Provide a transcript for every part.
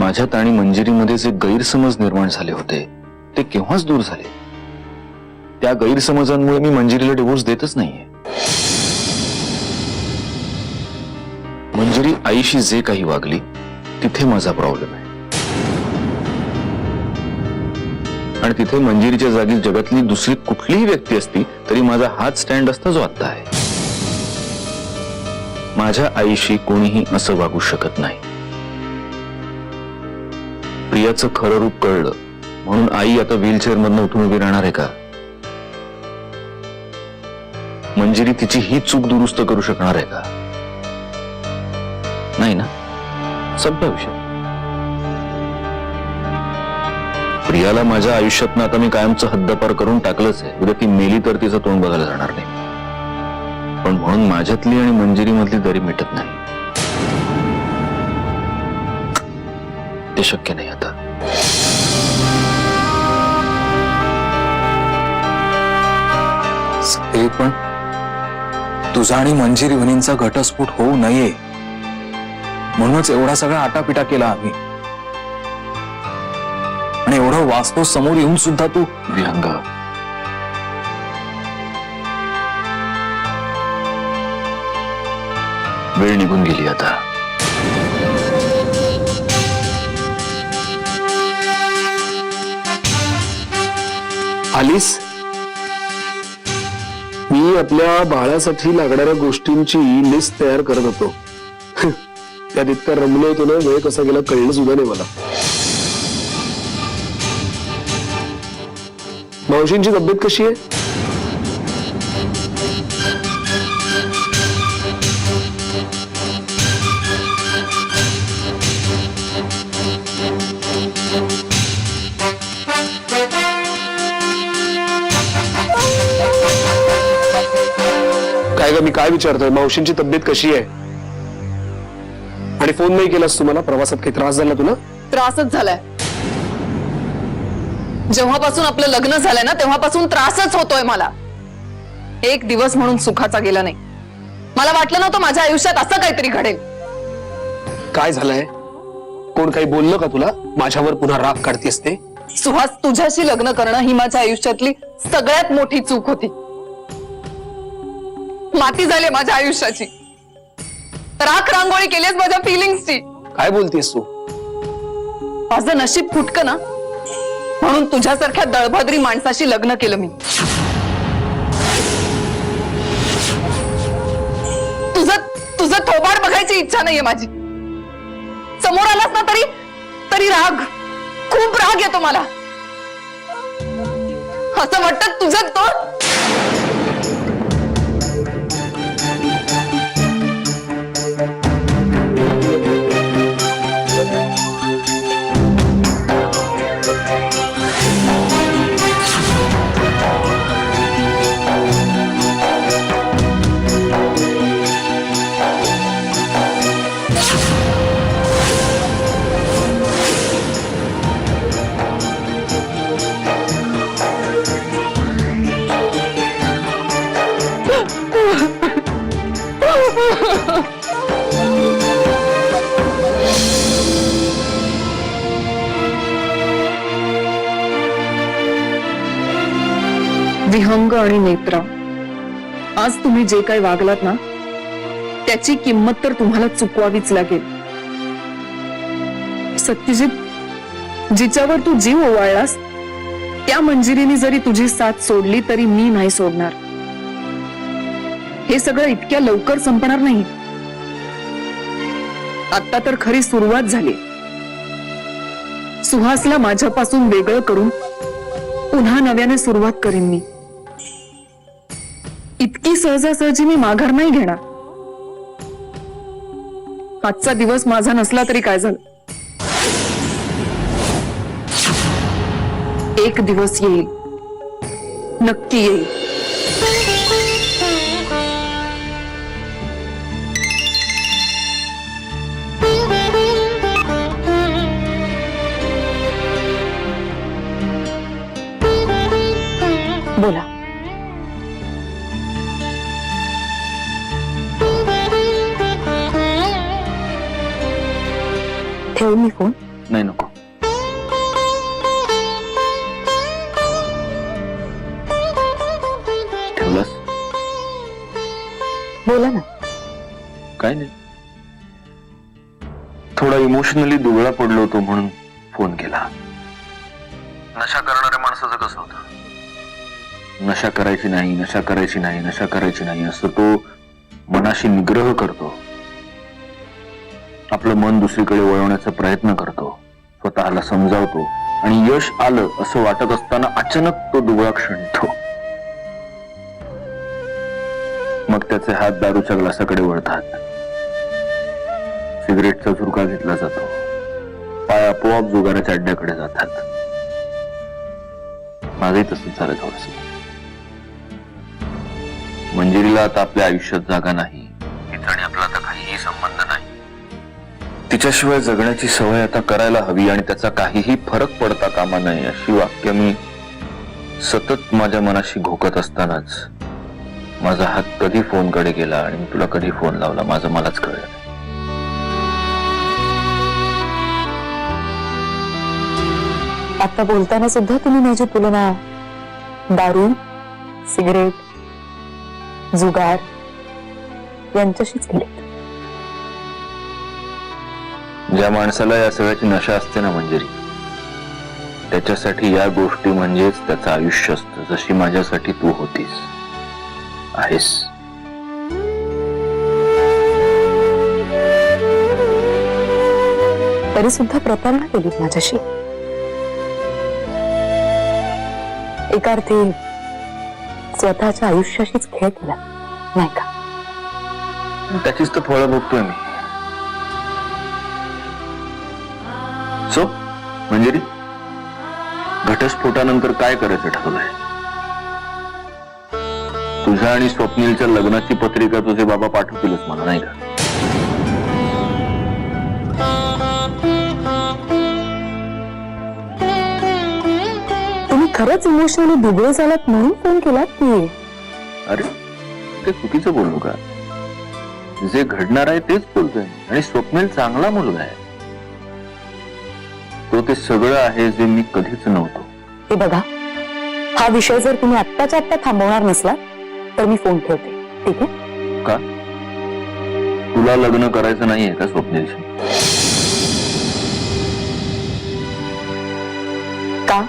माझ्यात आणि मंजिरीमध्ये जे गैरसमज निर्माण झाले होते ते केव्हाच दूर झाले. त्या गैरसमजांमुळे मी मंजिरीला डिवोर्स देतच नाहीये. मंजिरी आईशी जे काही वागली तिथे माझा प्रॉब्लेम आहे. आणि तिथे मंजिरीच्या जागी जगातली दुसरी कुठलीही व्यक्ती असती तरी माझा हाच स्टँड असता जो आता आहे. माझ्या आईशी कोणीही असं वागू शकत नाही. प्रियाचं खरं रूप कळलं म्हणून आई आता व्हीलचेअर मधनं उठून उभी राहणार आहे का? मंजिरी तिची ही चूक दुरुस्त करू शकणार आहे का? नाही ना. संपला विषय. प्रियाला माझ्या आयुष्यातनं आता मी कायमचं हद्दपार करून टाकलंच आहे. उद्या ती मेली तर तिचं तोंड बघायला जाणार नाही. पण म्हणून माझ्यातली आणि मंजिरी मधली दरी मिटत नाही. ते शक्य नाही आता. ते पण तुझा आणि मंजिरी वहिनींचा घटस्फोट होऊ नये म्हणूनच एवढा सगळा आटापिटा केला आम्ही. आणि एवढं वास्तव समोर येऊन सुद्धा तू विहंगा, वेळ निघून गेली आता. आलीस? मी आपल्या बाळासाठी लागणाऱ्या गोष्टींची लिस्ट तयार करत होतो. त्यात इतका रमलो होतो ना, वेळ कसा गेला कळलं सुद्धा नाही मला. मावशींची तब्येत कशी आहे? काय ग, मी काय विचारतोय? मावशींची तब्येत कशी आहे? आणि फोन नाही केलास तुम्हाला? प्रवासात काही त्रास झाला तुला? त्रासच झालाय. जेव्हापासून आपलं लग्न झालंय ना तेव्हापासून त्रासच होतोय मला. एक दिवस म्हणून सुखाचा गेला नाही. मला वाटलं नव्हतं माझ्या आयुष्यात असं काहीतरी घडेल. काय झालंय? कोण काही बोललं का तुला? माझ्यावर पुन्हा राग काढतेस ते? सुहास, तुझ्याशी लग्न करणं ही माझ्या आयुष्यातली सगळ्यात मोठी चूक होती. माती झाली माझ्या आयुष्याची. राख रांगोळी केलीस माझ्या फिलिंग्सची. काय बोलतेस तू? माझं नशीब फुटकं ना म्हणून तुझ्यासारख्या दळभद्री माणसाशी लग्न केलं मी. तुझं थोबाड बघायची इच्छा नाहीये माझी. समोर आलास ना तरी राग, खूप राग येतो मला. असं वाटतं तुझं तोंड विहंग आणि नेत्रा, आज तुम्ही जे काही वागलात ना त्याची किंमत तर तुम्हाला चुकवावीच लागेल. सत्यजित, जिच्यावर तू जीव ओवाळलास त्या मंजिरीने जरी तुझी साथ सोडली तरी मी नाही सोडणार. हे सगळं इतक्या लवकर संपणार नाही. आता तर खरी सुरुवात झाली. सुहासला माझ्यापासून वेगळं करून पुन्हा नव्याने सुरुवात करीन मी. इतकी सहजासहजी मी माघार नाही घेणार. आजचा दिवस माझा नसला तरी काय झालं, एक दिवस येईल, नक्की येईल. बोला. ठेवू मी फोन? नाही नको. ठेवलंस? बोला ना. काय नाही, थोडा इमोशनली दुबळा पडलो होतो म्हणून फोन केला. नशा करणाऱ्या माणसाचं कसं होतं, नशा करायची नाही, नशा करायची नाही, नशा करायची नाही असं तो मनाशी निग्रह करतो, आपलं मन दुसरीकडे वळवण्याचा प्रयत्न करतो, स्वतःला समजावतो आणि यश आलं असं वाटत असताना अचानक तो दुबळा क्षणतो. मग त्याचे हात दारूच्या ग्लासाकडे वळतात, सिगरेटचा झुरका घेतला जातो, पाय आपोआप जुगाराच्या अड्ड्याकडे जातात. माझंही तसंच झालं थोडस. मंजिरीला आता आपल्या आयुष्यात जागा नाही, तिचा आणि आपला आता काहीही संबंध नाही. तिच्याशिवाय जगण्याची सवय आता करायला हवी आणि त्याचा काहीही फरक पडता कामा नये अशी वाक्य मी सतत माझ्या मनाशी घोकत असतानाच माझा हात कधी फोनकडे गेला आणि मी तुला कधी फोन लावला माझं मलाच कळलं. आता बोलताना सुद्धा तुम्ही माझी तुलना दारू, सिगरेट, जुगार यांच्याशीच केली. ज्या माणसाला या सगळ्याची नशा असते ना मंजिरी, त्याच्यासाठी या गोष्टी म्हणजेच त्याचं आयुष्य असतं, जशी माझ्यासाठी तू होतीस, आहेस. तरी सुद्धा प्रतारणा केली माझ्याशी. एका अर्थी स्वतःच्या आयुष्याशीच खेळ केला नाही का? त्याचीच तर फळं बघतोय मी. सो मंजिरी, घटस्फोटानंतर काय करायचं ठरवलंय? तुझ्या आणि स्वप्नीलच्या लग्नाची पत्रिका तुझे बाबा पाठवतीलच मला, नाही का? तुम्ही खरंच इमोशनली दुबळे झालात म्हणून फोन केलात की? अरे ते चुकीचं बोललो का? जे घडणार आहे तेच बोलतोय. आणि स्वप्नील चांगला मुलगा आहे, तो ते सगळं आहे जे मी कधीच नव्हतो. हे बघा, हा विषय जर तुम्ही आत्ताच्या आत्ता थांबवणार नसला तर मी फोन ठेवते, ठीक आहे? का? तुला लग्न करायचं नाहीये का स्वप्नीलशी? का?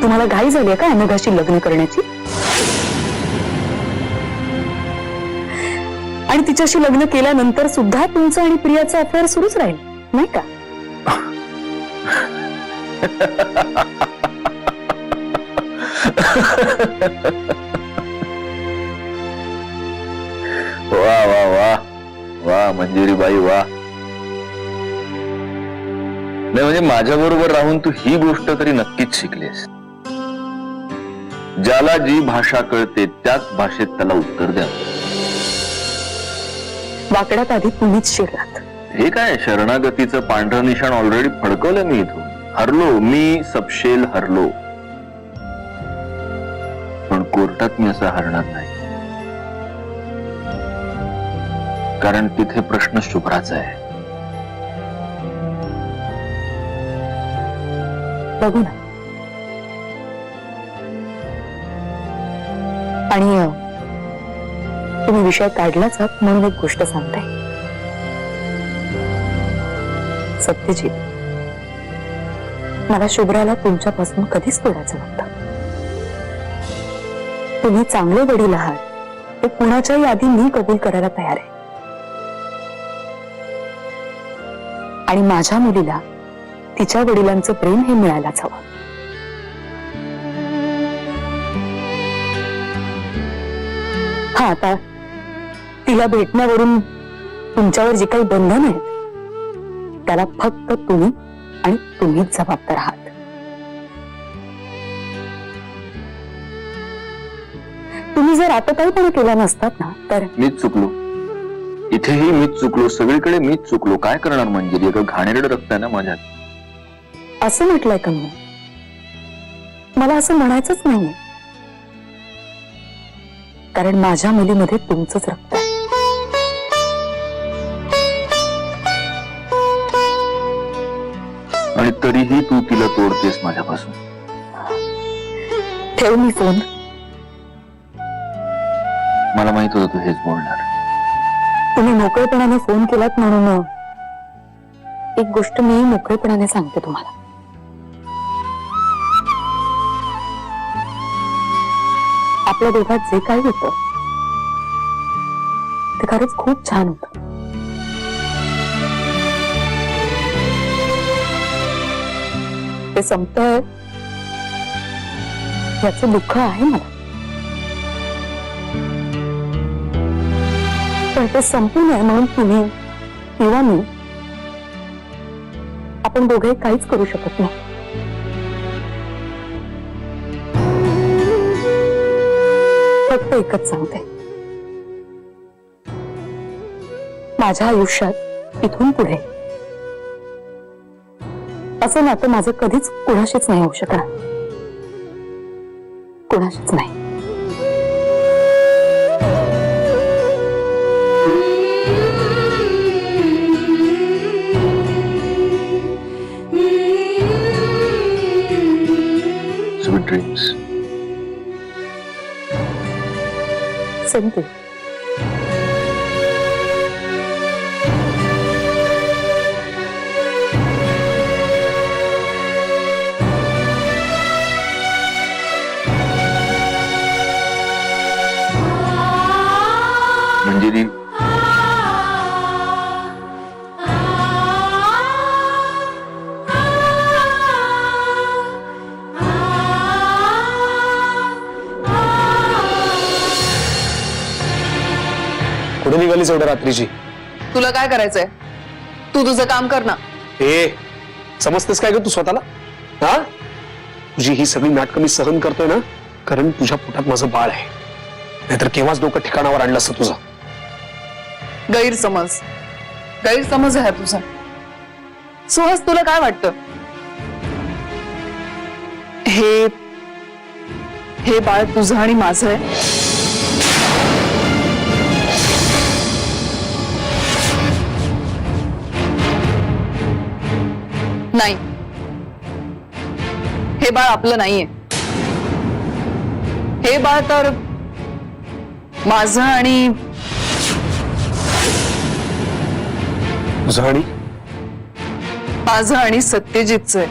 तुम्हाला घाई झाली का अनघाशी लग्न करण्याची? आणि तिच्याशी लग्न केल्यानंतर सुद्धा तुमचं आणि प्रियाचं अफेअर सुरूच राहील, नाही का? वा वा वा वा मंजिरी बाई वा. नाही म्हणजे माझ्या बरोबर राहून तू ही गोष्ट तरी नक्कीच शिकलीस. ज्याला जी भाषा कळते त्याच भाषेत त्याला उत्तर द्या. वाकड्यात आधी तुम्हीच शिरलात. हे काय शरणागतीचं पांढरं निशाण ऑलरेडी फडकवलं मी इथून. हरलो मी, सपशेल हरलो. पण कोर्टात मी असं हरणार नाही, कारण तिथे प्रश्न शुभ्राचा आहे. बघू ना. आणि तुम्ही विषय काढलाच आहात म्हणून एक गोष्ट सांगताय. सत्यजित, मला शुभ्राला तुमच्यापासून कधीच तोडायचं नव्हतं. तुम्ही चांगले वडील आहात ते कुणाच्याही आधी मी कबूल करायला तयार आहे. आणि माझ्या मुलीला तिच्या वडिलांचं प्रेम हे मिळायलाच हवं. हा, आता तिला भेटण्यावरून तुमच्यावर जे काही बंधन आहेत त्याला फक्त तुम्ही आणि तुम्हीच जबाबदार आहात. तुम्ही जर आतताईपणा केला नसतात ना तर मीच चुकलो, इथेही मीच चुकलो, सगळीकडे मीच चुकलो. काय करणार मंजिरी, एका घाणेरडं रक्त आहे ना माझ्यात. असं म्हटलंय का मी? मला असं म्हणायचंच नाहीये, कारण माझ्या मुलीमध्ये तुमचंच रक्त आहे. आणि तरीही तू तिला तोडतेस माझ्यापासून. ठेव मी फोन. मला माहित होतं तू हेच बोलणार. तुम्ही मोकळेपणाने फोन केलात म्हणून एक गोष्ट मी मोकळेपणाने सांगते तुम्हाला. आपल्या दोघात जे काही होतं ते खरंच खूप छान होतं. ते संपतंय याचं दुःख आहे मला, पण ते संपू नये म्हणून तुम्ही किंवा मी आपण दोघे काहीच करू शकत नाही. फक्त एकच सांगते, माझ्या आयुष्यात इथून पुढे असं नातं माझं कधीच कुणाशीच नाही होऊ शकणार. कुणाशीच नाही. Sweet dreams. Same too. Manjiri, कुठे निघालीस एवढ्या रात्रीची? तुला काय करायचंय? तू तुझं काम कर ना. ए, समजतेस काय ग तू स्वतःला? हा, तुझी ही सगळी नाटकं मी सहन करतोय ना, कारण तुझ्या पोटात माझं बाळ आहे. नाहीतर केव्हाच डोकं ठिकाणावर आणलं असतं तुझं. गैरसमज गैरसमज आहे तुझा. सुहास, तुला काय वाटतं? हे बाळ तुझं आणि माझं आहे? नाही, हे बाळ आपलं नाहीये. हे बाळ तर माझं आणि तुझं आणि माझं आणि सत्यजितचं आहे.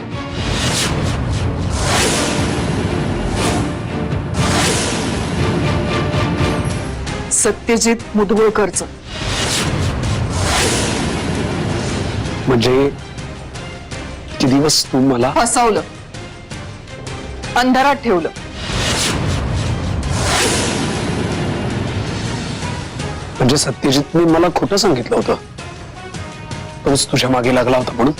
सत्यजित मुधोळकरचं. म्हणजे किती दिवस तू मला फसवलं, अंधारात ठेवलं. म्हणजे सत्यजितने मला खोटं सांगितलं होतं, तोच तुझ्या मागे लागला होता म्हणून?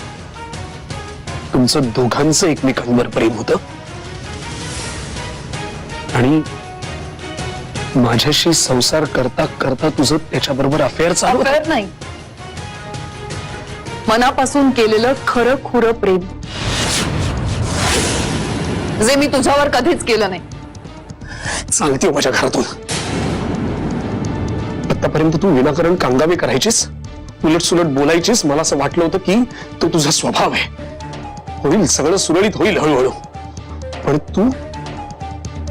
तुमचं दोघांचं एकमेकांवर प्रेम होतं आणि माझ्याशी संसार करता करता तुझं त्याच्याबरोबर अफेअर चालू होतं? अफेअर नाही, मनापासून केलेलं खरं खुरं प्रेम, जे मी तुझ्यावर कधीच केलं नाही. चालती हो माझ्या घरातून. आतापर्यंत तू विनाकारण कांगावे करायचीस, उलट सुलट बोलायचीस. मला असं वाटलं होतं की तो तुझा स्वभाव आहे, होईल सगळं सुरळीत होईल हळूहळू. पण तू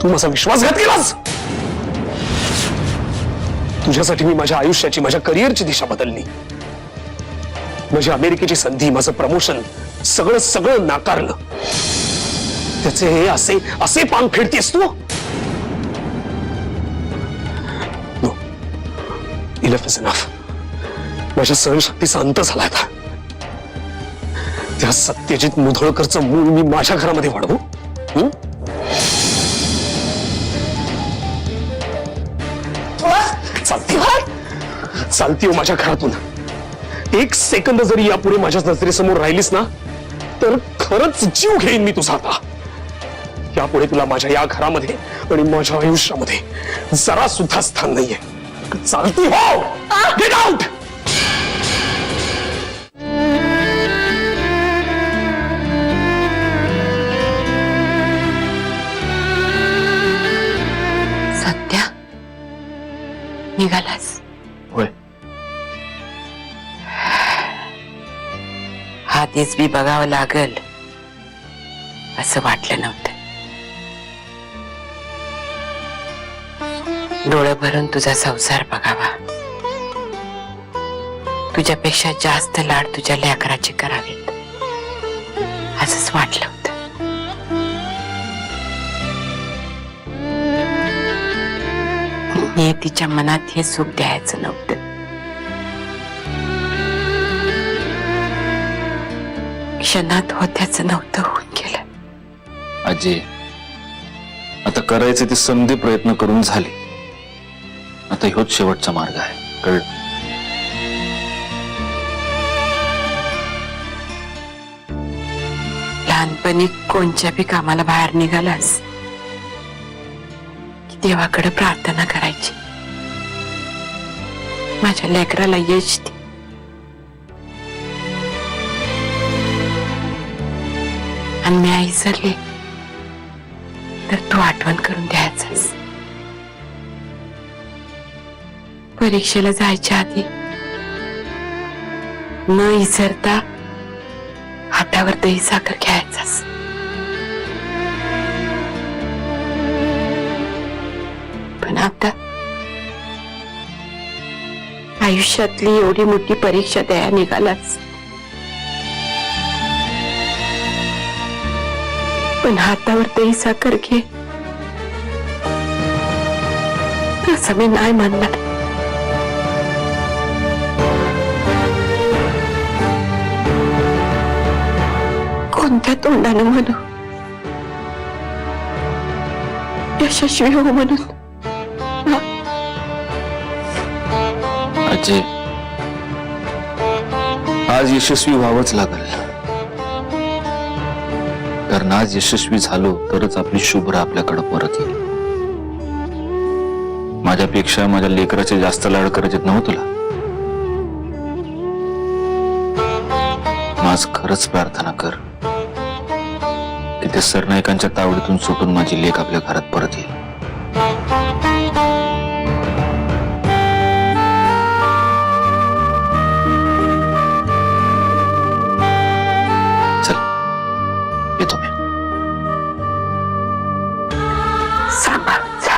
माझा विश्वासघात केलास. तुझ्यासाठी मी माझ्या आयुष्याची, माझ्या करिअरची दिशा बदलली. माझी अमेरिकेची संधी, माझं प्रमोशन, सगळं नाकारलं. त्याचे हे असे पांग फेडतेस तू? No, enough is enough. माझ्या सहनशक्तीचा अंत झाला आता. त्या सत्यजित मुधोळकरचं मूळ मी माझ्या घरामध्ये वाढवू? चालती हो माझ्या घरातून. एक सेकंद जरी यापुढे माझ्या नजरेसमोर राहिलीस ना, तर खरंच जीव घेईन मी तुझा. आता यापुढे तुला माझ्या या घरामध्ये आणि माझ्या आयुष्यामध्ये जरा सुद्धा स्थान नाहीये. चालती हो. Get out. सत्या, निघालास? होय. आधीच बी बघावं लागल असं वाटलं नव्हतं. डोळे भरून तुझा संसार बघावा, तुझ्यापेक्षा जास्त लाड तुझ्या लेकराचे करावेत असंच वाटलं होतं. नियतीच्या मनात हे सुख द्यायचं नव्हतं. क्षणात होत्याचं नव्हतं, होऊन गेलं. आजी, आता करायचे ते समधी प्रयत्न करून झाले. आता ह्योच शेवटचा मार्ग आहे, कळलं? लहानपणी कोणत्या बी कामाला बाहेर निघालास की देवाकडे प्रार्थना करायची, माझ्या लेकराला यश दे. आणि मी आई विसरले तर तू आठवण करून द्यायचास. परीक्षेला जायच्या आधी न विसरता हातावर दही साखर घ्यायचास. पण आता आयुष्यातली एवढी मोठी परीक्षा द्यायला निघालास, पण हातावर दही साखर घे असं मी नाही म्हणणार. कोणत्या तोंडानं म्हणू यशस्वी हो म्हणून? आजी, आज यशस्वी व्हावंच लागल, कारण आज यशस्वी झालो तरच आपली शुभ्रा आपल्याकडे परत येईल. माझ्यापेक्षा माझ्या लेकराचे जास्त लाड करायचे नव्हतं तुला. माझ खरंच प्रार्थना कर की त्या सरनाईकांच्या तावडीतून सुटून माझी लेक आपल्या घरात परत येईल. चल, येतो मी. सांभाळून जा.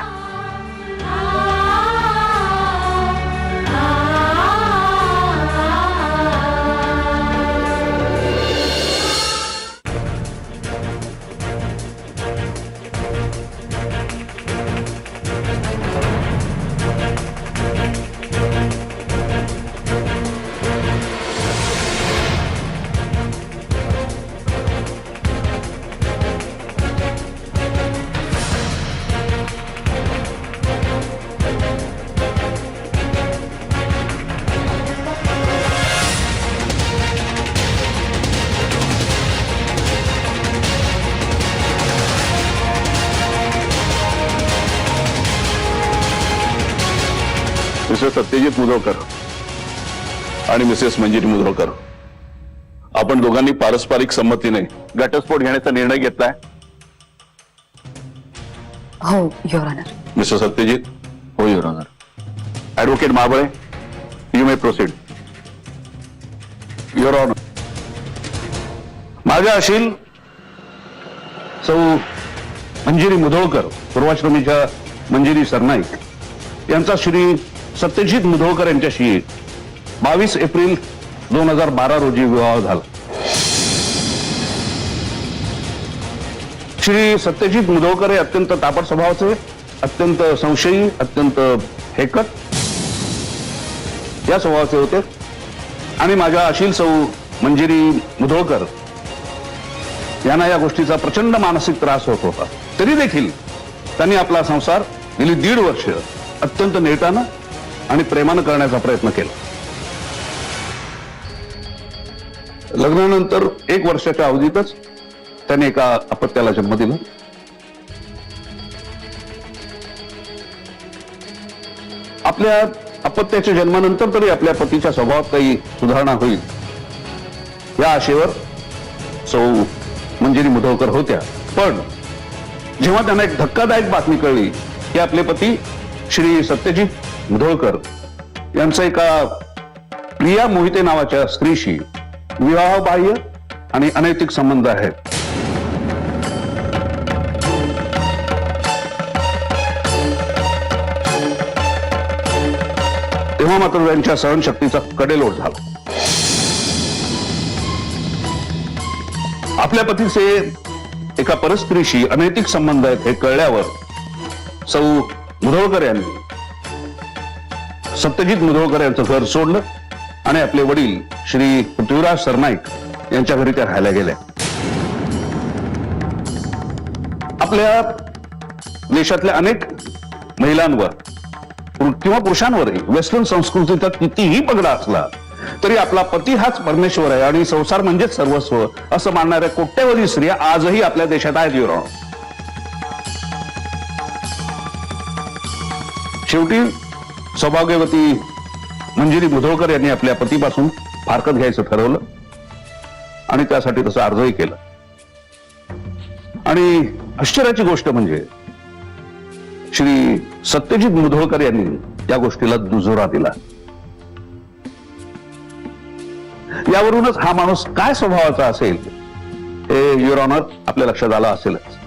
मिस्टर सत्यजित मुधोळकर आणि मिसेस मंजिरी मुधोळकर, आपण दोघांनी पारस्परिक संमतीने घटस्फोट घेण्याचा निर्णय घेतलाय. हो युअर ऑनर. मिस्टर सत्यजित. हो your honour. Advocate Mahabale, you may proceed. Your honour, माझ्या अशील सौ मंजिरी मुधोळकर, पूर्वाश्रमीच्या मंजिरी सरनाईक यांचा श्री सत्यजित मुधोळकर यांच्याशी 22 एप्रिल 2012 रोजी विवाह झाला. श्री सत्यजित मुधोळकर हे अत्यंत तापट स्वभावाचे, अत्यंत संशयी, अत्यंत हेकट या स्वभावाचे होते. आणि माझ्या अशील सौ मंजिरी मुधोळकर यांना या गोष्टीचा प्रचंड मानसिक त्रास होत होता. तरी देखील त्यांनी आपला संसार गेली 1.5 वर्ष अत्यंत नेटानं आणि प्रेमानं करण्याचा प्रयत्न केला. लग्नानंतर 1 वर्षाच्या अवधीतच त्याने एका अपत्याला जन्म दिला. आपल्या अपत्याच्या जन्मानंतर तरी आपल्या पतीच्या स्वभावात काही सुधारणा होईल या आशेवर सौ मंजिरी मुधोळकर होत्या. पण जेव्हा त्यांना एक धक्कादायक बातमी कळली की आपले पती श्री सत्यजित मुधोळकर यांचा एका प्रिया मोहिते नावाच्या स्त्रीशी विवाहबाह्य आणि अनैतिक संबंध आहेत, तेव्हा मात्र त्यांच्या सहनशक्तीचा कडेलोट झाला. आपल्या पतीचे एका परस्त्रीशी अनैतिक संबंध आहेत हे कळल्यावर सौ मुधोळकर यांनी सत्यजित मुधोळकर यांचं घर सोडलं आणि आपले वडील श्री पृथ्वीराज सरनाईक यांच्या घरी त्या राहायला गेल्या. आपल्या देशातल्या अनेक महिलांवर किंवा पुरुषांवरही वेस्टर्न संस्कृतीचा कितीही पगडा असला तरी आपला पती हाच परमेश्वर आहे आणि संसार म्हणजेच सर्वस्व असं मानणाऱ्या कोट्यवधी स्त्रिया आजही आपल्या देशात आहेत. युवराव, शेवटी सौभाग्यवती मंजिरी मुधोळकर यांनी आपल्या पतीपासून फारकत घ्यायचं ठरवलं आणि त्यासाठी तसं अर्जही केलं. आणि आश्चर्याची गोष्ट म्हणजे श्री सत्यजित मुधोळकर यांनी त्या गोष्टीला दुजोरा दिला. यावरूनच हा माणूस काय स्वभावाचा असेल हे युअर ऑनर आपल्या लक्षात आलं असेलच.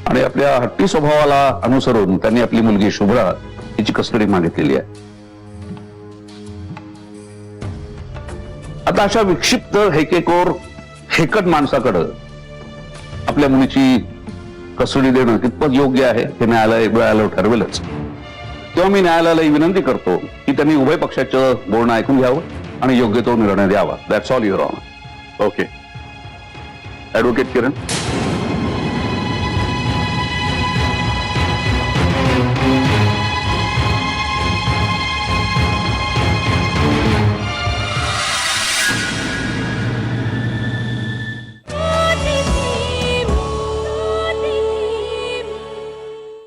आणि आपल्या हट्टी स्वभावाला अनुसरून त्यांनी आपली मुलगी शुभ्रा हिची कस्टडी मागितलेली आहे. आता अशा विक्षिप्त हेकेकोर हेकट माणसाकडं आपल्या मुलीची कस्टडी देणं कितपत योग्य आहे हे न्यायालय ठरवेलच. तेव्हा मी न्यायालयाला ही विनंती करतो की त्यांनी उभय पक्षाचं बोलणं ऐकून घ्यावं आणि योग्य तो निर्णय द्यावा. That's all your honour. Okay. Advocate Kiran.